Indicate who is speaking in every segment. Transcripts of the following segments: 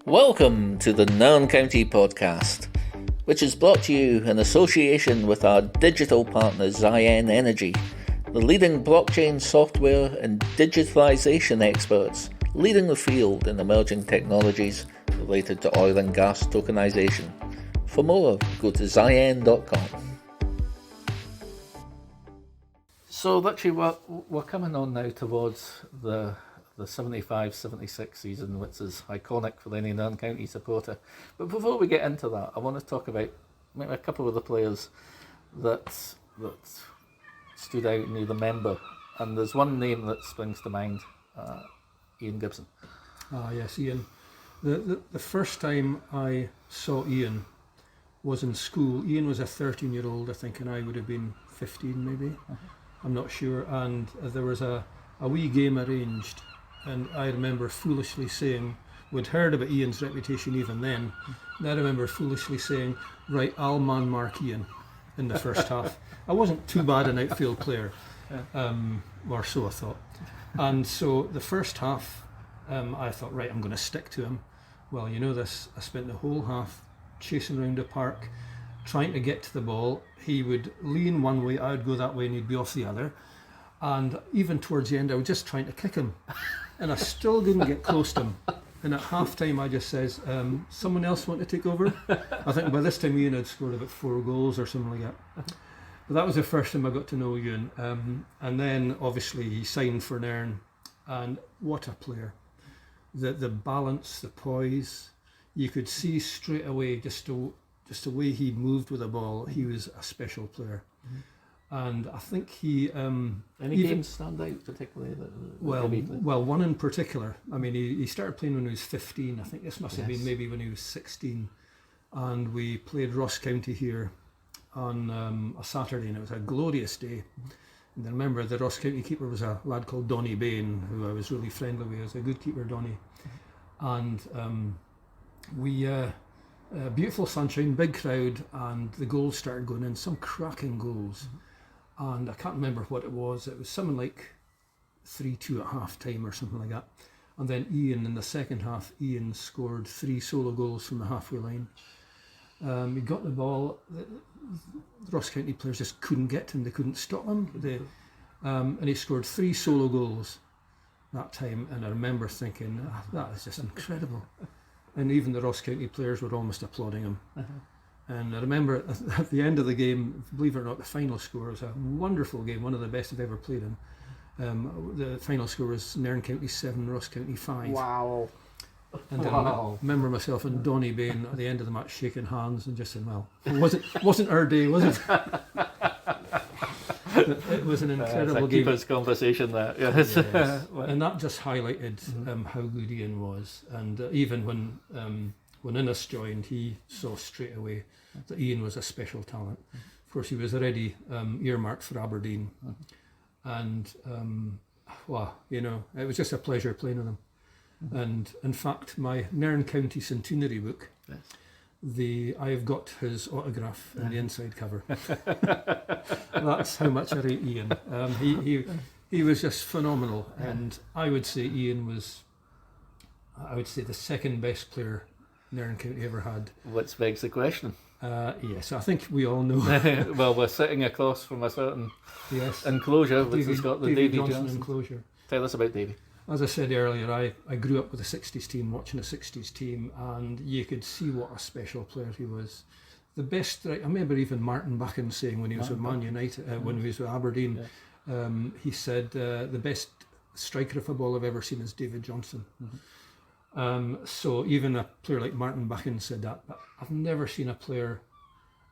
Speaker 1: Welcome to the Nairn County podcast, which is brought to you in association with our digital partner Ziyen Energy, the leading blockchain software and digitalization experts leading the field in emerging technologies related to oil and gas tokenization. For more, go to ziyen.com. So literally we're coming on now towards the 75-76 season, which is iconic for any Nairn County supporter. But before we get into that, I want to talk about maybe a couple of the players that stood out and you remember. And there's one name that springs to mind, Ian Gibson.
Speaker 2: Ah yes, Ian. The first time I saw Ian was in school. Ian was a 13-year-old, I think, and I would have been 15 maybe. I'm not sure. And there was a wee game arranged. And I remember foolishly saying, we'd heard about Ian's reputation even then, and I remember foolishly saying, right, I'll man mark Ian in the first half. I wasn't too bad an outfield player, or so I thought. And so the first half, I thought, right, I'm going to stick to him. Well, you know this, I spent the whole half chasing around the park, trying to get to the ball. He would lean one way, I would go that way, and he'd be off the other. And even towards the end, I was just trying to kick him. And I still didn't get close to him. And at half time, I just says, someone else want to take over? I think by this time, Ian had scored about 4 goals or something like that. But that was the first time I got to know Ian. And then, obviously, he signed for Nairn. And what a player. The balance, the poise. You could see straight away just the way he moved with the ball. He was a special player. And I think he...
Speaker 1: Any games stand out particularly?
Speaker 2: Well, one in particular. I mean, he started playing when he was 15. I think this must have been maybe when he was 16. And we played Ross County here on a Saturday, and it was a glorious day. And I remember the Ross County keeper was a lad called Donny Bain, who I was really friendly with. He was a good keeper, Donny. And beautiful sunshine, big crowd, and the goals started going in, some cracking goals. And I can't remember what it was. It was something like 3-2 at half time or something like that. And then Ian, in the second half, Ian scored 3 solo goals from the halfway line. He got the ball. The Ross County players just couldn't get to him. They couldn't stop him. And he scored 3 solo goals that time. And I remember thinking, that is just incredible. And even the Ross County players were almost applauding him. And I remember at the end of the game, believe it or not, the final score was a wonderful game, one of the best I've ever played in. The final score was Nairn County 7, Ross County 5.
Speaker 1: Wow.
Speaker 2: And I remember myself and Donny Bain at the end of the match shaking hands and just saying, well, it wasn't our day, was it? It was an incredible game.
Speaker 1: Keeper's conversation there. Yes.
Speaker 2: Yes. And that just highlighted how good Ian was. And even when Innes joined, he saw straight away that Ian was a special talent. Of course, he was already earmarked for Aberdeen. And, it was just a pleasure playing with him. And in fact, my Nairn County Centenary book, I've got his autograph in the inside cover. That's how much I rate Ian. He was just phenomenal, and I would say Ian was, the second best player Nairn County ever had.
Speaker 1: Which begs the question.
Speaker 2: Yes, I think we all know.
Speaker 1: Well, we're sitting across from a certain enclosure, which has got the Davy Johnson
Speaker 2: enclosure.
Speaker 1: Tell us about Davy.
Speaker 2: As I said earlier, I grew up with a 60s team, watching a 60s team, and you could see what a special player he was. The best, I remember even Martin Buchan saying when he was with Man United, when he was with Aberdeen, he said, the best striker of football I've ever seen is David Johnson. So even a player like Martin Buchan said that, but I've never seen a player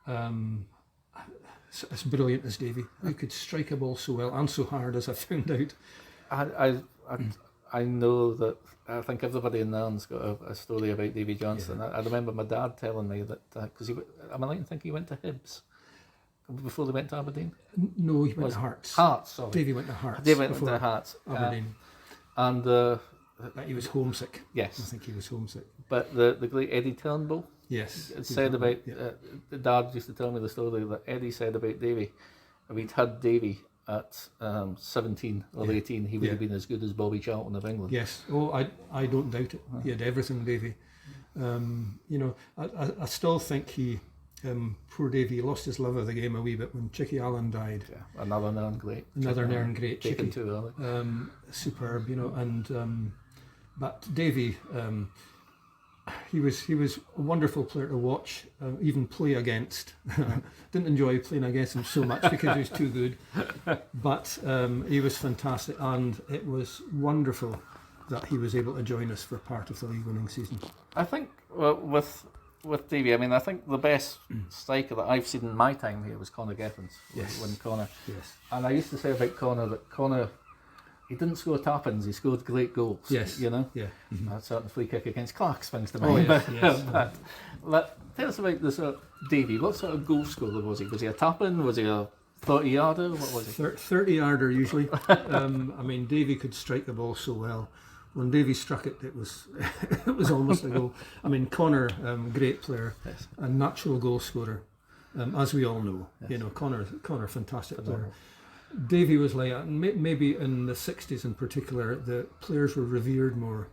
Speaker 2: as brilliant as Davy, who could strike a ball so well and so hard, as I found out.
Speaker 1: I know that I think everybody in Nairn's got a story about Davy Johnson. I remember my dad telling me that, because am I right in thinking he went to Hibs before they went to Aberdeen?
Speaker 2: No, he went to Hearts.
Speaker 1: Hearts, sorry.
Speaker 2: Davy went to Hearts.
Speaker 1: Davy went to Hearts.
Speaker 2: Aberdeen.
Speaker 1: And
Speaker 2: he was homesick.
Speaker 1: Yes.
Speaker 2: I think he was homesick.
Speaker 1: But the great Eddie Turnbull said about, the dad used to tell me the story that Eddie said about Davy. If he'd had Davy at 17 or 18, he would have been as good as Bobby Charlton of England.
Speaker 2: Yes. Oh, I don't doubt it. He had everything, Davy. You know, I still think poor Davy lost his love of the game a wee bit when Chicky Allen died.
Speaker 1: Yeah, another Nairn great.
Speaker 2: Another Nairn great,
Speaker 1: Taken
Speaker 2: Chicky.
Speaker 1: too early.
Speaker 2: Superb, you know, and but Davy, he was a wonderful player to watch, even play against. Didn't enjoy playing against him so much because he was too good, but he was fantastic, and it was wonderful that he was able to join us for part of the league winning season.
Speaker 1: I think with Davy, I mean, I think the best striker that I've seen in my time here was Conor Geffins.
Speaker 2: Yes.
Speaker 1: When Conor.
Speaker 2: Yes.
Speaker 1: And I used to say about Conor that Conor, he didn't score tap-ins, he scored great goals.
Speaker 2: Yes.
Speaker 1: You know?
Speaker 2: Yeah. Mm-hmm.
Speaker 1: That certain free kick against Clark springs to
Speaker 2: Oh,
Speaker 1: mind.
Speaker 2: yes, yes.
Speaker 1: But tell us about the sort of Davy. What sort of goal scorer was he? Was he a tap-in? Was he a 30-yarder? What was he?
Speaker 2: 30-yarder usually. I mean, Davy could strike the ball so well. When Davy struck it, it was it was almost a goal. I mean, Conor, great player,
Speaker 1: Yes.
Speaker 2: a natural goal scorer, as we all know.
Speaker 1: Yes.
Speaker 2: You know, Conor, fantastic player. Davy was like, maybe in the 60s in particular, the players were revered more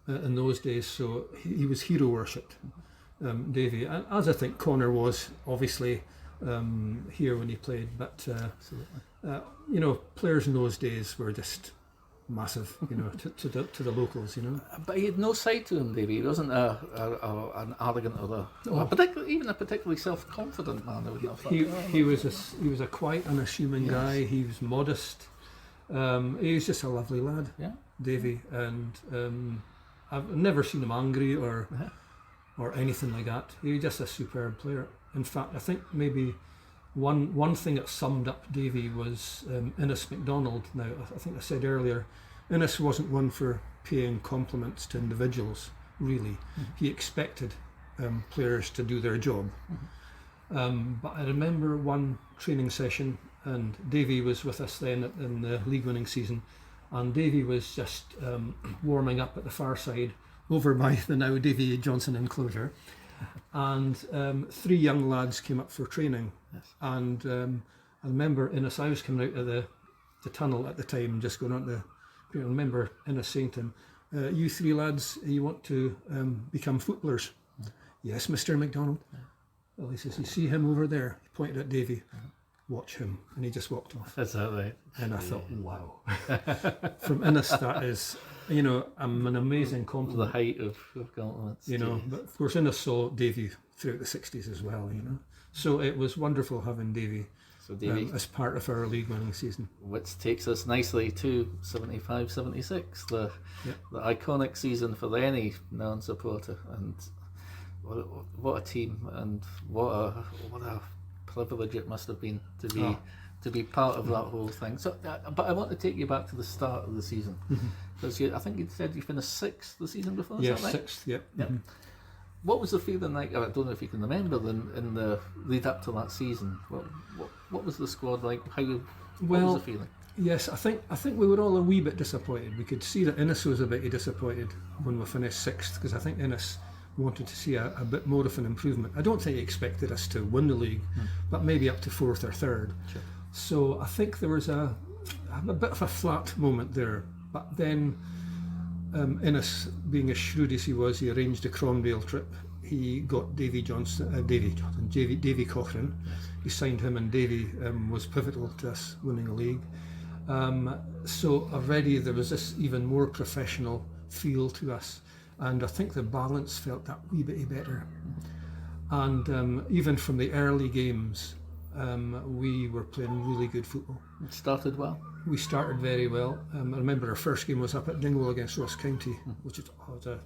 Speaker 2: in those days, so he was hero worshipped, Davy, as I think Conor was, obviously, here when he played. But, you know, players in those days were just massive, you know, to the locals, you know.
Speaker 1: But he had no side to him, Davy. He wasn't an arrogant or even a particularly self-confident man. I would not thought.
Speaker 2: He was a quiet, unassuming guy. He was modest. He was just a lovely lad, Davy, and I've never seen him angry or anything like that. He was just a superb player. In fact, I think maybe one thing that summed up Davy was Innes MacDonald. Now, I think I said earlier, Innes wasn't one for paying compliments to individuals, really. Mm-hmm. He expected players to do their job. Mm-hmm. But I remember one training session, and Davy was with us then in the league winning season, and Davy was just warming up at the far side over by the now Davy Johnson enclosure. And 3 young lads came up for training. Yes. And I remember Innes, I was coming out of the tunnel at the time, just going on to I remember Innes saying to him, you 3 lads, you want to become footballers? Yes, Mr. MacDonald. Well, he says, you see him over there? He pointed at Davy. Watch him. And he just walked off.
Speaker 1: That's that right.
Speaker 2: And I thought, wow. From Innes, that is, you know, an amazing compliment.
Speaker 1: The height of compliments.
Speaker 2: You know, but of course Innes saw Davy throughout the 60s as well, you know. So it was wonderful having Davy as part of our league winning season.
Speaker 1: Which takes us nicely to 75-76, the iconic season for any Nairn supporter. And what a team, and what a privilege it must have been to be part of that whole thing. So, but I want to take you back to the start of the season, because I think you said you finished 6th the season before.
Speaker 2: Yes,
Speaker 1: is that right?
Speaker 2: 6th. Yep.
Speaker 1: Mm-hmm. What was the feeling like? I don't know if you can remember in the lead up to that season. What was the squad like? What was the feeling?
Speaker 2: Yes, I think we were all a wee bit disappointed. We could see that Innes was a bit disappointed when we finished 6th, because I think Innes wanted to see a bit more of an improvement. I don't think he expected us to win the league, but maybe up to 4th or 3rd. Sure. So I think there was a bit of a flat moment there. But then Innes, being as shrewd as he was, he arranged a Cromdale trip. He got Davy Cochrane. Yes. He signed him, and Davy was pivotal to us winning the league. So already there was this even more professional feel to us. And I think the balance felt that wee bit better. And even from the early games, we were playing really good football.
Speaker 1: It started well.
Speaker 2: We started very well. I remember our first game was up at Dingwall against Ross County, which was a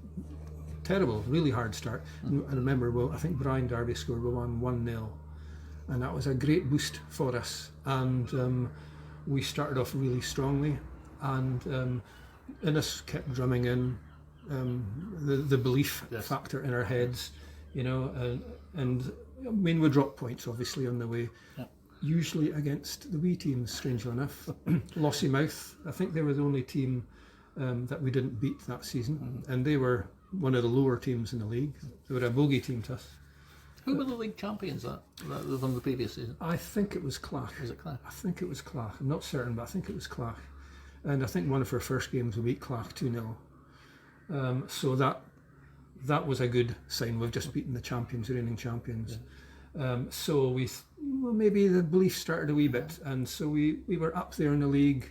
Speaker 2: terrible, really hard start. And I remember, I think Brian Darby scored, we won 1-0. And that was a great boost for us. And we started off really strongly. And Innes kept drumming in the belief factor in our heads, you know, and I mean, we dropped points obviously on the way, usually against the wee teams, strangely enough. Lossiemouth, I think they were the only team that we didn't beat that season, and they were one of the lower teams in the league. They were a bogey team to us.
Speaker 1: Who were the league champions from the previous season?
Speaker 2: I think it was Clach.
Speaker 1: Was it Clach?
Speaker 2: I think it was Clach. I'm not certain, but I think it was Clach. And I think one of our first games we beat Clach 2-0. So that that was a good sign. We've just beaten the champions, reigning champions. So maybe the belief started a wee bit, and so we were up there in the league,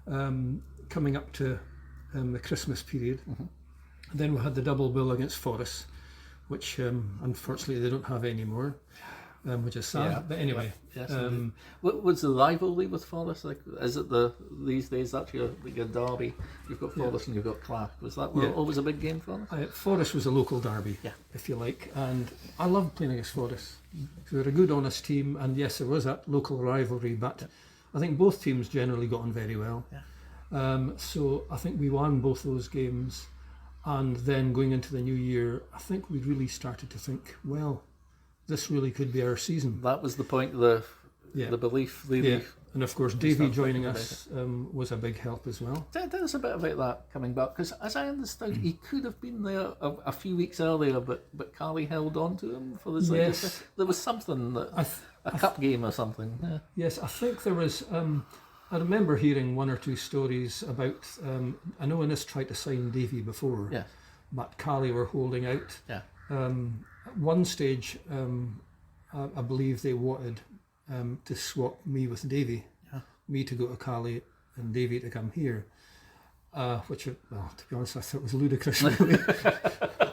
Speaker 2: coming up to the Christmas period. Then we had the double bill against Forest, which unfortunately they don't have anymore, which is sad.
Speaker 1: Yeah.
Speaker 2: But anyway,
Speaker 1: Yes. What was the rivalry with Forest like? Is it these days that's your derby? You've got Forest and you've got Clark. Was that always a big game for us?
Speaker 2: Forest was a local derby, if you like, and I loved playing against Forest. They were a good, honest team, and yes, there was that local rivalry, but I think both teams generally got on very well. So I think we won both those games, and then going into the new year, I think we really started to think, well, this really could be our season.
Speaker 1: That was the point of the belief, really.
Speaker 2: Yeah. And of course, Davy joining us was a big help as well.
Speaker 1: Tell us a bit about that coming back, because as I understood, he could have been there a few weeks earlier, but Carly held on to him for this.
Speaker 2: Yes.
Speaker 1: There was something, a cup game or something. Yeah.
Speaker 2: Yes, I think there was. I remember hearing one or two stories about. I know Innes tried to sign Davy before, but Carly were holding out.
Speaker 1: Yeah.
Speaker 2: At one stage, I believe they wanted to swap me with Davy, me to go to Cali and Davy to come here, which, well, to be honest, I thought was ludicrous. Really.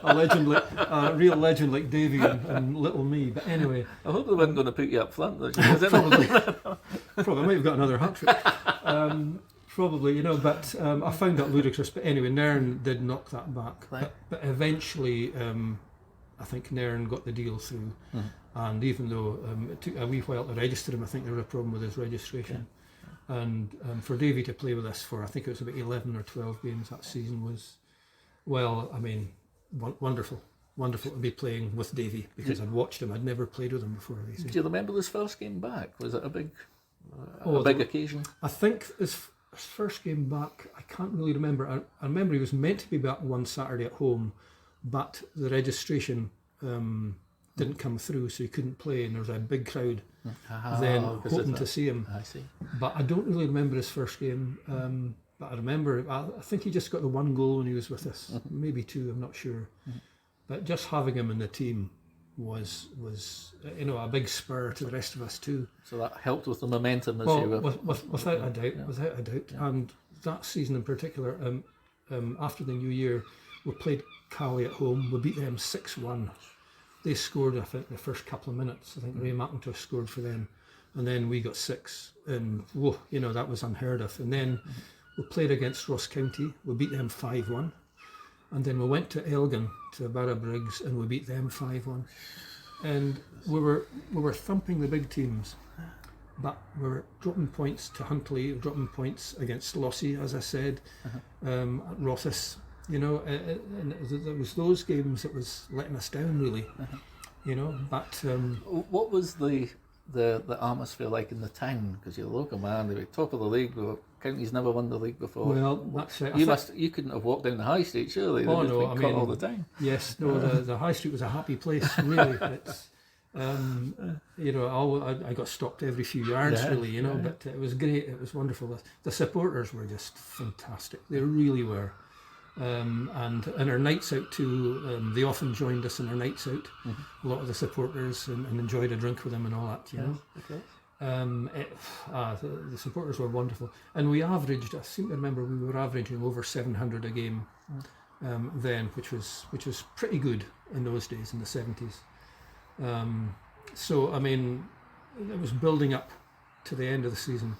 Speaker 2: A real legend like Davy and little me. But anyway,
Speaker 1: I hope they weren't going to put you up front.
Speaker 2: Probably I might have got another hat trick. Probably, but I found that ludicrous. But anyway, Nairn did knock that back.
Speaker 1: Right.
Speaker 2: But eventually, I think Nairn got the deal through. And even though it took a wee while to register him, I think there was a problem with his registration. And for Davy to play with us for, I think it was about 11 or 12 games that season was, well, I mean, wonderful to be playing with Davy, because I'd watched him. I'd never played with him before.
Speaker 1: Do you remember his first game back? Was it a big occasion?
Speaker 2: I think his first game back, I can't really remember. I remember he was meant to be back one Saturday at home, but the registration didn't come through, so he couldn't play, and there was a big crowd then hoping to see him.
Speaker 1: I see.
Speaker 2: But I don't really remember his first game. But I remember, I think he just got the one goal when he was with us, maybe two, I'm not sure. But just having him in the team was a big spur to the rest of us too.
Speaker 1: So that helped with the momentum as you were.
Speaker 2: Without a doubt. And that season in particular, after the new year, we played Cali at home. We beat them 6-1. They scored, I think, the first couple of minutes. I think Ray McIntosh scored for them, and then we got 6, and that was unheard of. And then we played against Ross County. We beat them 5-1, and then we went to Elgin to Barra Briggs, and we beat them 5-1. And we were thumping the big teams, but we were dropping points to Huntley, dropping points against Lossy, as I said, at Rothes. And it was those games that was letting us down, really. But
Speaker 1: what was the atmosphere like in the town? Because you're a local man, they were top of the league. County's never won the league before.
Speaker 2: Well, that's it.
Speaker 1: You couldn't have walked down the high street, surely.
Speaker 2: Oh no, I mean,
Speaker 1: all the time.
Speaker 2: Yes, no, the high street was a happy place, really. It's, I got stopped every few yards, really. But it was great. It was wonderful. The supporters were just fantastic. They really were. And our nights out too, they often joined us in our nights out, a lot of the supporters, and enjoyed a drink with them and all that,
Speaker 1: Okay.
Speaker 2: The supporters were wonderful, and we averaged, I seem to remember we were averaging over 700 a game then, which was pretty good in those days, in the 70s. So I mean, it was building up to the end of the season,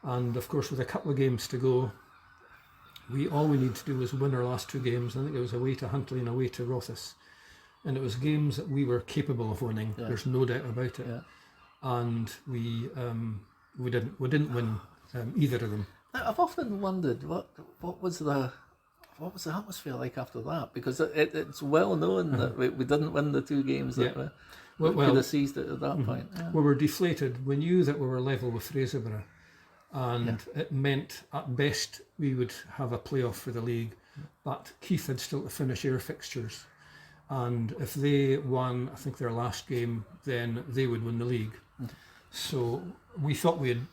Speaker 2: and of course with a couple of games to go, all we need to do was win our last 2 games. I think it was away to Huntley and away to Rothes, and it was games that we were capable of winning. There's no doubt about it. And we didn't win either of them.
Speaker 1: I've often wondered what was the atmosphere like after that, because it's well known that we didn't win the 2 games that we could have seized it at that point.
Speaker 2: We were deflated. We knew that we were level with Fraserburgh. And it meant at best we would have a playoff for the league, but Keith had still to finish their fixtures, and if they won, I think, their last game, then they would win the league. So we thought we had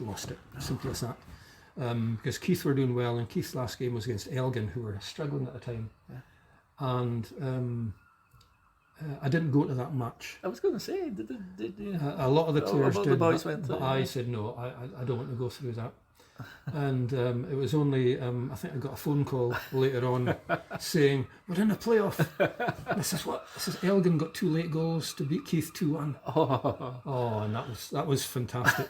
Speaker 2: lost it, simple as that, because Keith were doing well, and Keith's last game was against Elgin, who were struggling at the time, and I didn't go to that match.
Speaker 1: I was going to say, did you?
Speaker 2: A lot of the players
Speaker 1: the
Speaker 2: did,
Speaker 1: boys
Speaker 2: but,
Speaker 1: went to,
Speaker 2: but I said no, I don't want to go through that. And it was only, I think I got a phone call later on saying, we're in the playoff. This is Elgin got 2 late goals to beat Keith 2-1. Oh, and that was fantastic.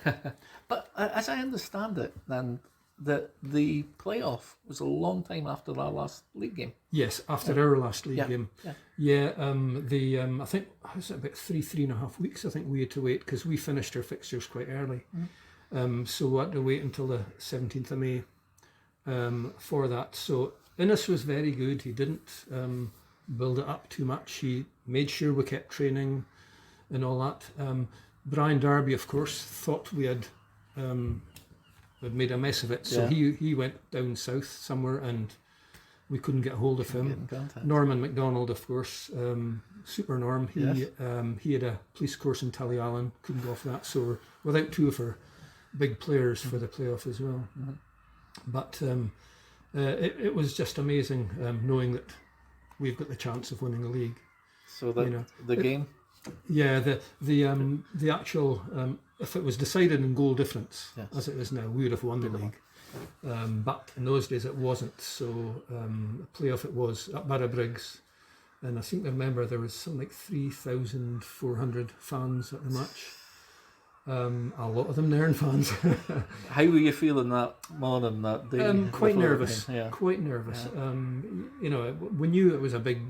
Speaker 1: But as I understand it, then the playoff was a long time after our last league game.
Speaker 2: Yes, after our last league game.
Speaker 1: Yeah.
Speaker 2: I think, was it about 3.5 weeks I think we had to wait, because we finished our fixtures quite early. So we had to wait until the 17th of May for that. So Innes was very good. He didn't build it up too much. He made sure we kept training and all that. Brian Darby, of course, thought we had made a mess of it. So he went down south somewhere and we couldn't get a hold of him. Norman MacDonald, of course, Super Norm. He had a police course in Tullyallen, couldn't go off that. So we're without 2 of our big players for the playoff as well. But it was just amazing knowing that we've got the chance of winning the league.
Speaker 1: So the game?
Speaker 2: Yeah, the actual, if it was decided in goal difference, as it is now, we would have won the league. But in those days it wasn't, so the playoff it was at Barrabriggs, and I think I remember there was something like 3,400 fans at the match. A lot of them Nairn fans.
Speaker 1: How were you feeling that morning, that day?
Speaker 2: Quite nervous.
Speaker 1: Yeah.
Speaker 2: Quite nervous. You know, we knew it was a big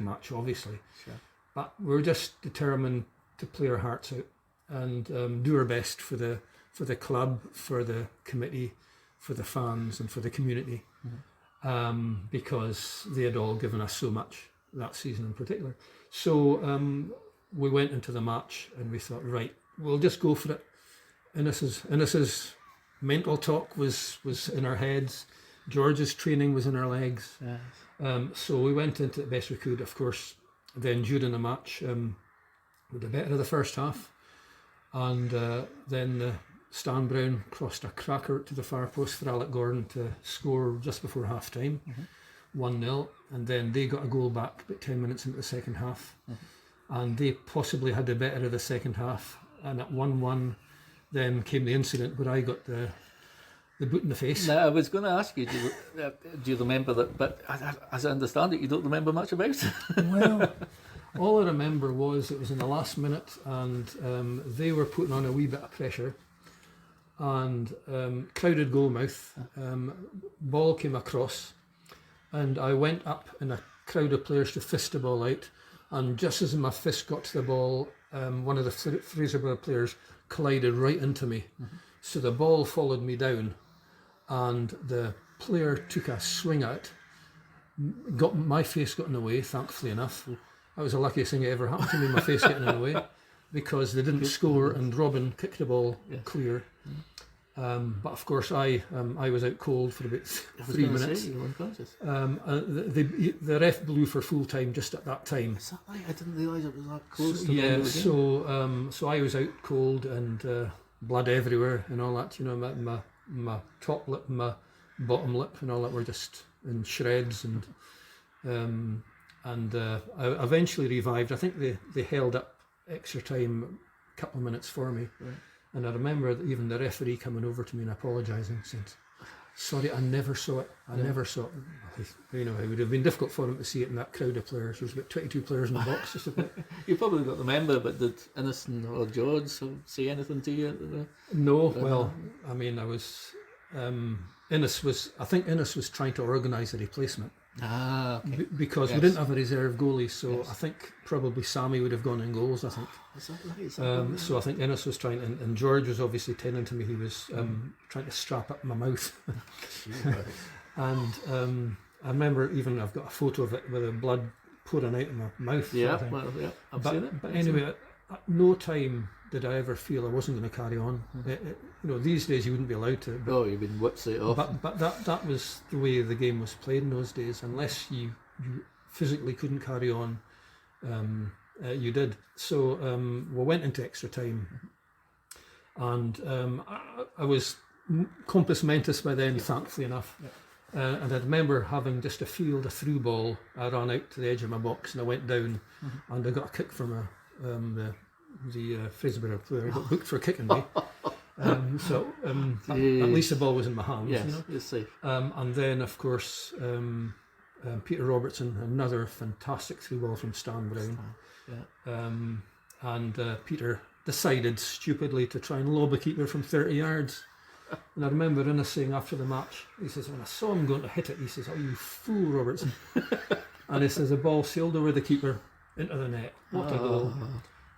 Speaker 2: match, obviously.
Speaker 1: Sure.
Speaker 2: But we were just determined to play our hearts out and do our best for the club, for the committee, for the fans, and for the community, because they had all given us so much that season in particular. So we went into the match and we thought, right, we'll just go for it. Innes's mental talk was in our heads. George's training was in our legs.
Speaker 1: Yes.
Speaker 2: So we went into it best we could, of course. Then during the match, we did better of the first half. And then Stan Brown crossed a cracker to the far post for Alec Gordon to score just before half time, 1-0. And then they got a goal back about 10 minutes into the second half. And they possibly had the better of the second half. And at 1-1, then came the incident where I got the boot in the face.
Speaker 1: Now, I was going to ask you, do you remember that? But as I understand it, you don't remember much about it.
Speaker 2: Well, all I remember was it was in the last minute, and they were putting on a wee bit of pressure. And crowded goal mouth, ball came across, and I went up in a crowd of players to fist the ball out. And just as my fist got to the ball, one of the Fraserburgh players collided right into me. So the ball followed me down, and the player took a swing at it. My face got in the way, thankfully enough. That was the luckiest thing that ever happened to me, my face getting in the way, because they didn't score and Robin kicked the ball clear. But of course I was out cold for about 3 minutes.
Speaker 1: You were unconscious.
Speaker 2: The ref blew for full time just at that time.
Speaker 1: Is that right? I didn't realise it was that close to
Speaker 2: Yeah,
Speaker 1: the end of the game.
Speaker 2: so I was out cold and blood everywhere and all that. You know, my top lip, my bottom lip, and all that were just in shreds. And I eventually revived. I think they held up extra time a couple of minutes for me.
Speaker 1: Right.
Speaker 2: And I remember even the referee coming over to me and apologising, saying, "Sorry, I never saw it. I never saw it." You know, it would have been difficult for him to see it in that crowd of players. There was about 22 players in the box. Just about.
Speaker 1: You probably don't remember, but did Innocent or George say anything to you?
Speaker 2: No, well, I mean, I was. I think Innes was trying to organise a replacement.
Speaker 1: Okay.
Speaker 2: Because we didn't have a reserve goalie, so I think probably Sammy would have gone in goals, I think.
Speaker 1: Is that right?
Speaker 2: So I think Innes was trying, and George was obviously telling to me he was trying to strap up my mouth. And I remember even I've got a photo of it with the blood pouring out of my mouth.
Speaker 1: I've seen it.
Speaker 2: But anyway, at no time did I ever feel I wasn't going to carry on. You know, these days you wouldn't be allowed to. But,
Speaker 1: you've been whipped straight off.
Speaker 2: But that was the way the game was played in those days. Unless you physically couldn't carry on, you did. So we went into extra time, and I was compos mentis by then, thankfully enough. And I remember having just a field, a through ball. I ran out to the edge of my box and I went down, and I got a kick from the Fraserburgh player. I got booked for kicking me. At least the ball was in my hands.
Speaker 1: Yes,
Speaker 2: you know?
Speaker 1: you're safe.
Speaker 2: And then, of course, Peter Robertson, another fantastic through ball from Stan Brown.
Speaker 1: Yeah.
Speaker 2: Peter decided stupidly to try and lob a keeper from 30 yards. And I remember Innes saying after the match, he says, when I saw him going to hit it, he says, "Oh, you fool, Robertson." And he says the ball sailed over the keeper into the net. What a goal.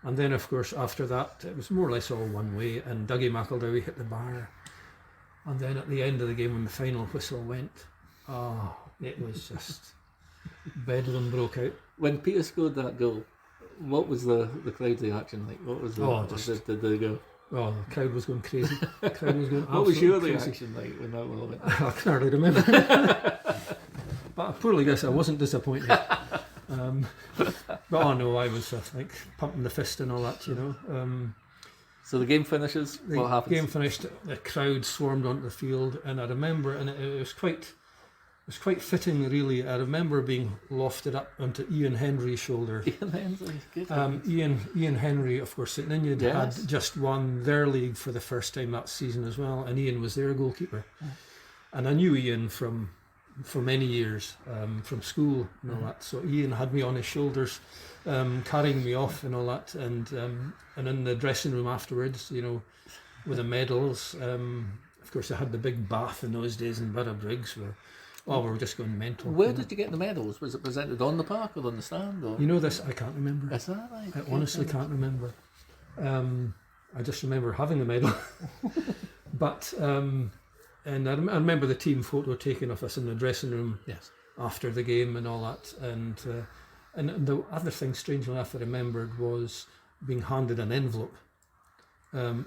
Speaker 2: And then, of course, after that, it was more or less all one way, and Dougie McEldowie hit the bar. And then at the end of the game, when the final whistle went, it was just bedlam broke out.
Speaker 1: When Peter scored that goal, what was the crowd's reaction like? What was the did they go?
Speaker 2: Oh, the crowd was going crazy. The crowd was going
Speaker 1: What was your
Speaker 2: crazy.
Speaker 1: reaction like when that goal went?
Speaker 2: I can hardly remember. But I poorly guess I wasn't disappointed. But I was like pumping the fist and all that, you know.
Speaker 1: So the game finishes. What happens?
Speaker 2: The game finished. The crowd swarmed onto the field, and I remember, and it was quite fitting, really. I remember being lofted up onto Ian Henry's shoulder.
Speaker 1: Ian Henry, good.
Speaker 2: Ian Henry, of course, St Ninian
Speaker 1: Yes.
Speaker 2: had just won their league for the first time that season as well, and Ian was their goalkeeper. And I knew Ian for many years, from school and all that. So Ian had me on his shoulders, carrying me off and all that, and in the dressing room afterwards, you know, with the medals. Of course, I had the big bath in those days in Barrabriggs where. Oh, we were just going mental.
Speaker 1: Where did you get the medals? Was it presented on the park or on the stand? Or?
Speaker 2: You know this? I can't remember.
Speaker 1: Is that right?
Speaker 2: I honestly can't remember. I just remember having the medal. But and I remember the team photo taken of us in the dressing room after the game and all that. And the other thing, strangely enough, I remembered was being handed an envelope.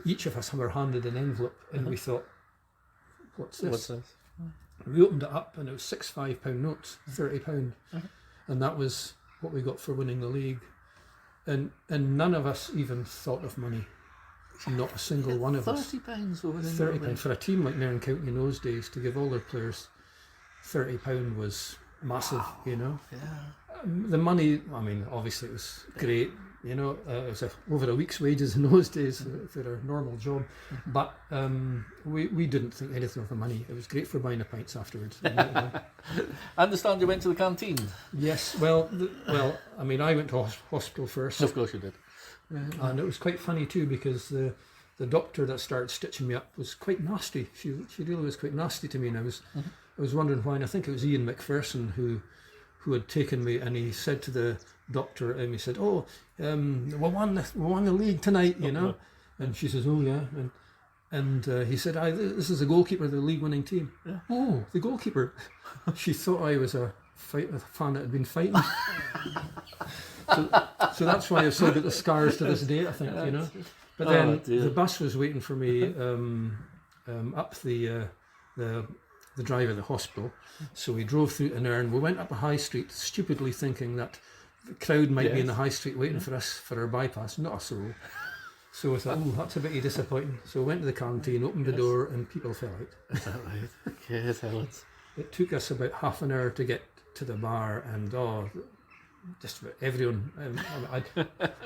Speaker 2: Each of us were handed an envelope, and we thought, "What's this?"
Speaker 1: What's this?
Speaker 2: We opened it up and it was £6 £5 notes, £30, and that was what we got for winning the league. And none of us even thought of money. Not a single one of us.
Speaker 1: £30 for winning
Speaker 2: £30 for a team like Nairn County in those days to give all their players £30 was massive. You know.
Speaker 1: Yeah.
Speaker 2: The money. I mean, obviously it was great. You know, it was over a week's wages in those days for a normal job. But we didn't think anything of the money. It was great for buying the pints afterwards. You know.
Speaker 1: I understand you went to the canteen.
Speaker 2: Yes, well, I mean, I went to hospital first.
Speaker 1: Of course you did.
Speaker 2: And it was quite funny too, because the doctor that started stitching me up was quite nasty. She really was quite nasty to me, and I was wondering why. And I think it was Ian McPherson who had taken me, and he said to the doctor, and he said, "Oh, we won the league tonight, you know." And she says, "Oh yeah," and he said, "This is the goalkeeper of the league-winning team."
Speaker 1: Yeah.
Speaker 2: Oh, the goalkeeper. She thought I was a fan that had been fighting. So that's why I've still got the scars to this day, I think, you know. But then the bus was waiting for me up the drive of the hospital. So we drove through to Nairn. We went up a high street, stupidly thinking that the crowd might be in the high street waiting for us for our bypass. Not a soul. So I thought, oh, that's a bit disappointing. So we went to the canteen, opened the door, and people fell out.
Speaker 1: Is that right? Yes, Highlands.
Speaker 2: It took us about half an hour to get to the bar, and just about everyone.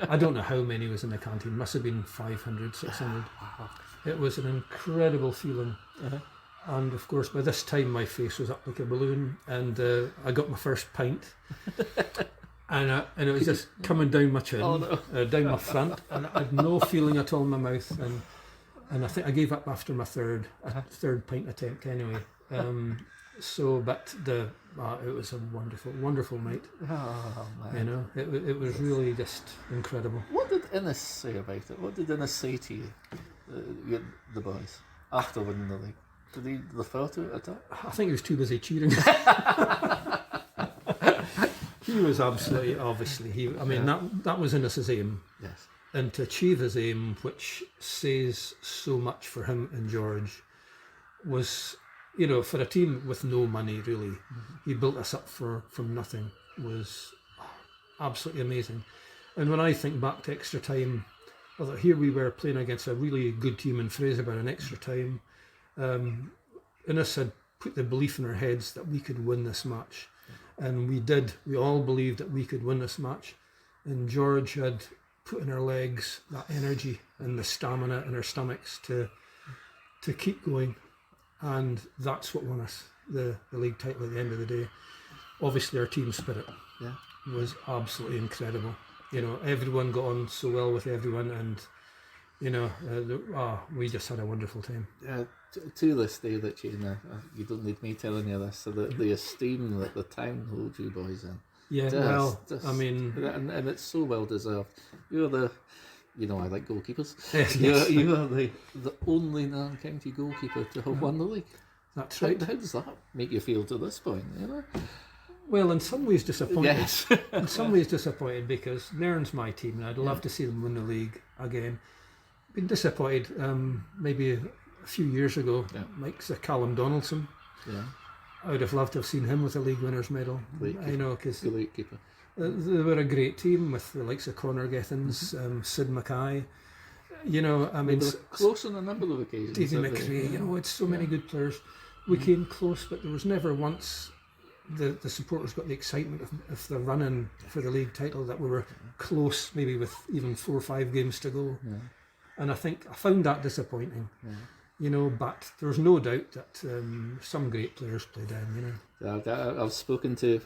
Speaker 2: I don't know how many was in the canteen. Must have been 500, 600.
Speaker 1: Wow.
Speaker 2: It was an incredible feeling. And of course, by this time, my face was up like a balloon, and I got my first pint. And it was just coming down my chin, down my front, and I had no feeling at all in my mouth. And I think I gave up after my third pint attempt anyway. But it was a wonderful, wonderful night.
Speaker 1: Oh, man.
Speaker 2: You know, it was really just incredible.
Speaker 1: What did Innes say about it? What did Innes say to you, the boys, after winning the league? Did he refer to it at all?
Speaker 2: I think he was too busy cheering. He was absolutely, obviously, that was Innes' aim.
Speaker 1: Yes.
Speaker 2: And to achieve his aim, which says so much for him and George, was, you know, for a team with no money, really, he built us up from nothing, was absolutely amazing. And when I think back to extra time, I thought here we were playing against a really good team in Fraserburgh in extra time. Innes had put the belief in our heads that we could win this match. And we did. We all believed that we could win this match. And George had put in our legs that energy and the stamina in our stomachs to keep going. And that's what won us the league title at the end of the day. Obviously, our team spirit was absolutely incredible. You know, everyone got on so well with everyone, and you know, we just had a wonderful time.
Speaker 1: To this day, that you don't need me telling you this. So the esteem that the town holds you boys in.
Speaker 2: Yeah, I mean,
Speaker 1: and it's so well deserved. You're the, you know, I like goalkeepers.
Speaker 2: Yes.
Speaker 1: You are the only Nairn County goalkeeper to have won the league.
Speaker 2: That's right.
Speaker 1: How does that make you feel to this point? You know.
Speaker 2: Well, in some ways disappointed.
Speaker 1: Yes.
Speaker 2: In some ways disappointed because Nairn's my team and I'd love to see them win the league again. Been disappointed maybe a few years ago, like Sir Callum Donaldson. Yeah. I would have loved to have seen him with a league winners medal. I know, because they were a great team with the likes of Conor Gethins, Sid Mackay. You know, I mean,
Speaker 1: they were close on a number of occasions.
Speaker 2: Davy McRae, you know, it's so many good players. We came close, but there was never once the supporters got the excitement of the run-in for the league title that we were close, maybe with even 4 or 5 games to go. Yeah. And I found that disappointing. Yeah. You know, but there's no doubt that some great players played in, you know.
Speaker 1: I've spoken to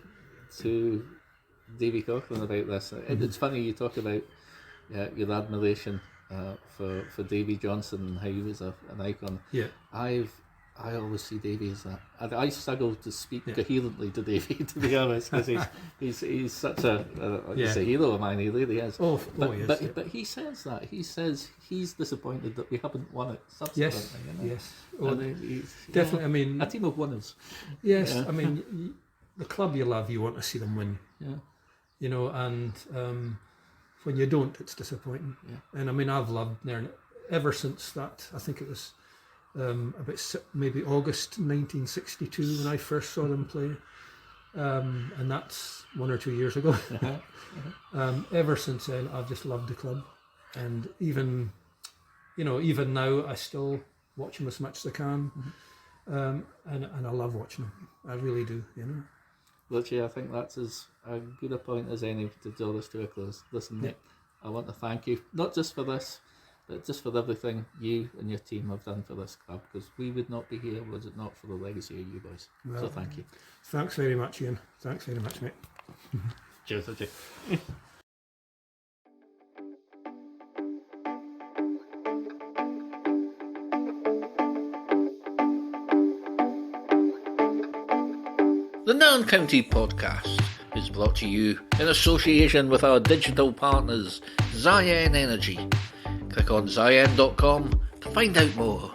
Speaker 1: Davy Coughlin about this. It's funny you talk about your admiration for Davy Johnson and how he was an icon. Yeah. I always see Davy as that. I struggle to speak coherently to Davy, to be honest, because he's such a hero of mine. He really is. But he says that. He says he's disappointed that we haven't won it subsequently.
Speaker 2: Yes. Oh, definitely. I mean,
Speaker 1: a team of winners.
Speaker 2: Yes. I mean, the club you love, you want to see them win. Yeah. You know, and when you don't, it's disappointing. Yeah. And I mean, I've loved Nairn ever since that. I think it was about maybe August 1962 when I first saw them play, and that's 1 or 2 years ago. Ever since then, I've just loved the club, and even now, I still watch them as much as I can, and I love watching them. I really do. You know.
Speaker 1: Richie, I think that's as good a point as any to draw this to a close. Listen, Nick, I want to thank you not just for this, but just for everything you and your team have done for this club, because we would not be here was it not for the legacy of you boys. Well, so thank you.
Speaker 2: Thanks very much, Ian. Thanks very much, mate.
Speaker 1: Cheers, Richie. The Nairn County Podcast is brought to you in association with our digital partners, Ziyen Energy. Click on Ziyen.com to find out more.